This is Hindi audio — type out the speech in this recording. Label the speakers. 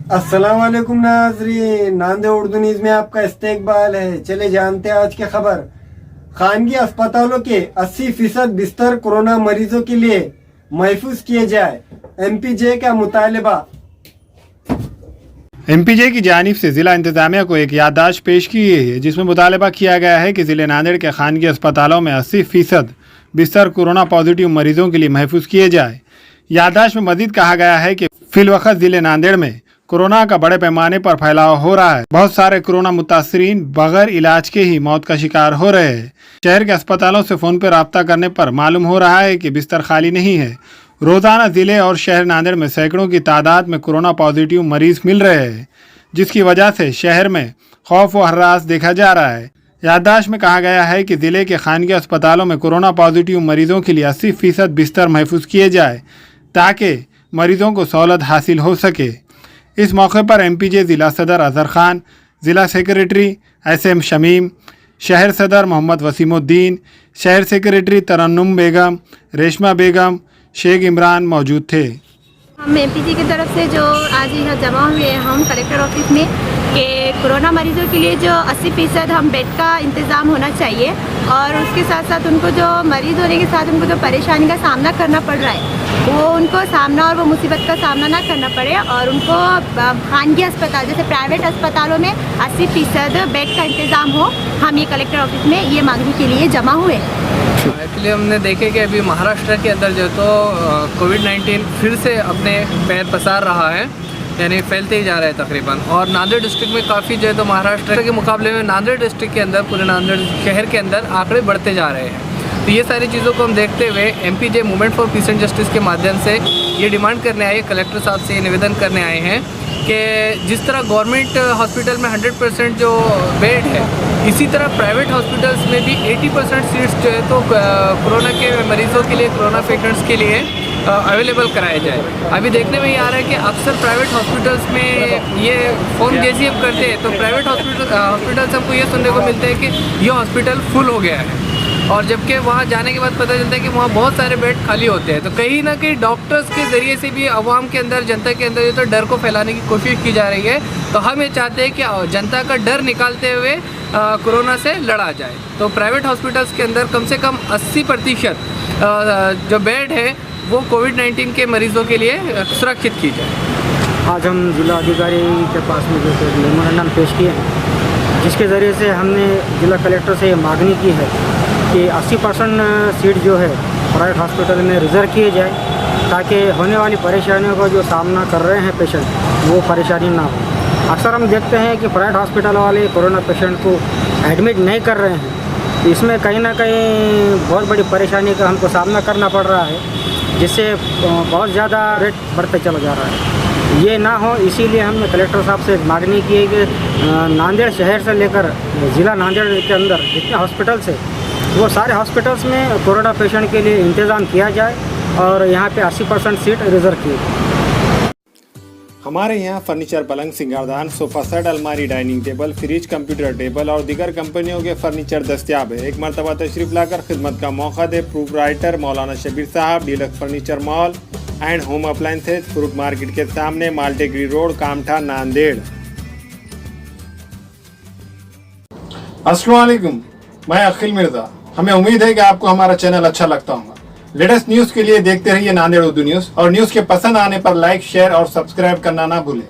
Speaker 1: अस्सलाम वालेकुम नाजरीन, नांदेड़ उर्दू न्यूज में आपका इस्तकबाल है। चले जानते हैं आज की खबर। खानगी अस्पतालों के 80% बिस्तर कोरोना मरीजों के लिए महफूज किए जाए, एमपीजे का मुतालबा।
Speaker 2: एमपीजे की जानिब से जिला इंतजामिया को एक याददाश्त पेश की गई है, जिसमें मुतालबा किया गया है कि जिले नांदेड़ के खानगी अस्पतालों में 80% बिस्तर कोरोना पॉजिटिव मरीजों के लिए महफूज किए जाए। याददाश्त में मजीद कहा गया है कि फिलवक्त जिले नांदेड़ में कोरोना का बड़े पैमाने पर फैलाव हो रहा है। बहुत सारे कोरोना मुतासरीन बगैर इलाज के ही मौत का शिकार हो रहे हैं। शहर के अस्पतालों से फ़ोन पर रब्ता करने पर मालूम हो रहा है कि बिस्तर खाली नहीं है। रोज़ाना ज़िले और शहर नांदेड़ में सैकड़ों की तादाद में कोरोना पॉजिटिव मरीज मिल रहे हैं, जिसकी वजह से शहर में खौफ व हर्रास देखा जा रहा है। याददाश्त में कहा गया है कि ज़िले के खानगी अस्पतालों में कोरोना पॉजिटिव मरीजों के लिए 80% बिस्तर महफूज किए जाए, ताकि मरीजों को सहूलत हासिल हो सके। इस मौके पर एमपीजे ज़िला सदर अजहर खान, ज़िला सेक्रेटरी SM शमीम, शहर सदर मोहम्मद वसीमुद्दीन, शहर सेक्रेटरी तरन्नुम बेगम, रेशमा बेगम, शेख इमरान मौजूद थे।
Speaker 3: हम एमपीजे की तरफ से जो आज यहाँ जमा हुए हैं हम कलेक्टर ऑफिस में कि कोरोना मरीजों के लिए जो 80% हम बेड का इंतज़ाम होना चाहिए, और उसके साथ साथ उनको जो मरीज़ होने के साथ उनको जो परेशानी का सामना करना पड़ रहा है वो उनको सामना और वो मुसीबत का सामना ना करना पड़े, और उनको खानगी अस्पताल जैसे प्राइवेट अस्पतालों में 80% बेड का इंतज़ाम हो। हम ये कलेक्टर ऑफिस में ये मांगने के लिए जमा हुए।
Speaker 4: एक्चुअली हमने देखे कि अभी महाराष्ट्र के अंदर जो तो कोविड-19 फिर से अपने पैर पसार रहा है, यानी फैलते ही जा रहा है तकरीबन। और नांदेड़ डिस्ट्रिक्ट में काफ़ी जो है तो महाराष्ट्र के मुकाबले में नांदेड़ डिस्ट्रिक्ट के अंदर, पूरे नांदेड़ शहर के अंदर आंकड़े बढ़ते जा रहे हैं। तो ये सारी चीज़ों को हम देखते हुए MPJ movement for piece and justice के माध्यम से ये डिमांड करने आए, कलेक्टर साहब से ये निवेदन करने आए हैं कि जिस तरह गवर्नमेंट हॉस्पिटल में 100% जो बेड है, इसी तरह प्राइवेट हॉस्पिटल्स में भी 80% सीट्स जो है तो कोरोना के मरीज़ों के लिए, कोरोना पेशेंट्स के लिए अवेलेबल कराया जाए। अभी देखने में ये आ रहा है कि अक्सर प्राइवेट हॉस्पिटल्स में ये फ़ोन जैसे हम करते हैं तो प्राइवेट हॉस्पिटल्स हमको ये सुनने को मिलते हैं कि ये हॉस्पिटल फुल हो गया है, और जबकि वहाँ जाने के बाद पता चलता है कि वहाँ बहुत सारे बेड खाली होते हैं। तो कहीं ना कहीं डॉक्टर्स के ज़रिए से भी आवाम के अंदर, जनता के अंदर ये तो डर को फैलाने की कोशिश की जा रही है। तो हम ये चाहते हैं कि जनता का डर निकालते हुए कोरोना से लड़ा जाए। तो प्राइवेट हॉस्पिटल्स के अंदर कम से कम 80% जो बेड है वो कोविड-19 के मरीज़ों के लिए सुरक्षित की जाए।
Speaker 5: आज हम जिला अधिकारी के पास में जो मेमोरेंडम पेश किए हैं, जिसके ज़रिए से हमने जिला कलेक्टर से मांगनी की है कि 80% सीट जो है प्राइवेट हॉस्पिटल में रिज़र्व किए जाए, ताकि होने वाली परेशानियों का जो सामना कर रहे हैं पेशेंट वो परेशानी ना हो। अक्सर हम देखते हैं कि प्राइवेट हॉस्पिटल वाले कोरोना पेशेंट को एडमिट नहीं कर रहे हैं, तो इसमें कहीं ना कहीं बहुत बड़ी परेशानी का हमको सामना करना पड़ रहा है, जिससे बहुत ज़्यादा रेट बढ़ते चला जा रहा है। ये ना हो, इसीलिए हमने कलेक्टर साहब से मांगनी की है कि नांदेड़ शहर से लेकर ज़िला नांदेड़ के अंदर जितने हॉस्पिटल्स हैं वो सारे हॉस्पिटल्स में कोरोना पेशेंट के लिए इंतज़ाम किया जाए, और यहाँ पे 80% सीट रिजर्व की।
Speaker 2: हमारे यहाँ फर्नीचर, पलंग, सिंगारदान, सोफा सेट, अलमारी, dining table, fridge, computer table और दीगर कंपनियों के फर्नीचर दस्तियाब है। एक मरतबा तशरीफ लाकर खिदमत का मौका दे। प्रोप्राइटर मौलाना शबीर साहब, deluxe furniture mall and home appliances, fruit market के सामने, माल्टेगरी रोड, कामठा, नांदेड़। अस्सलाम वालेकुम, मैं अखिल मिर्जा। हमें उम्मीद है कि आपको हमारा चैनल अच्छा लगता होगा। लेटेस्ट न्यूज के लिए देखते रहिए नांदेड़ उर्दू न्यूज, और न्यूज के पसंद आने पर लाइक, शेयर और सब्सक्राइब करना ना भूलें।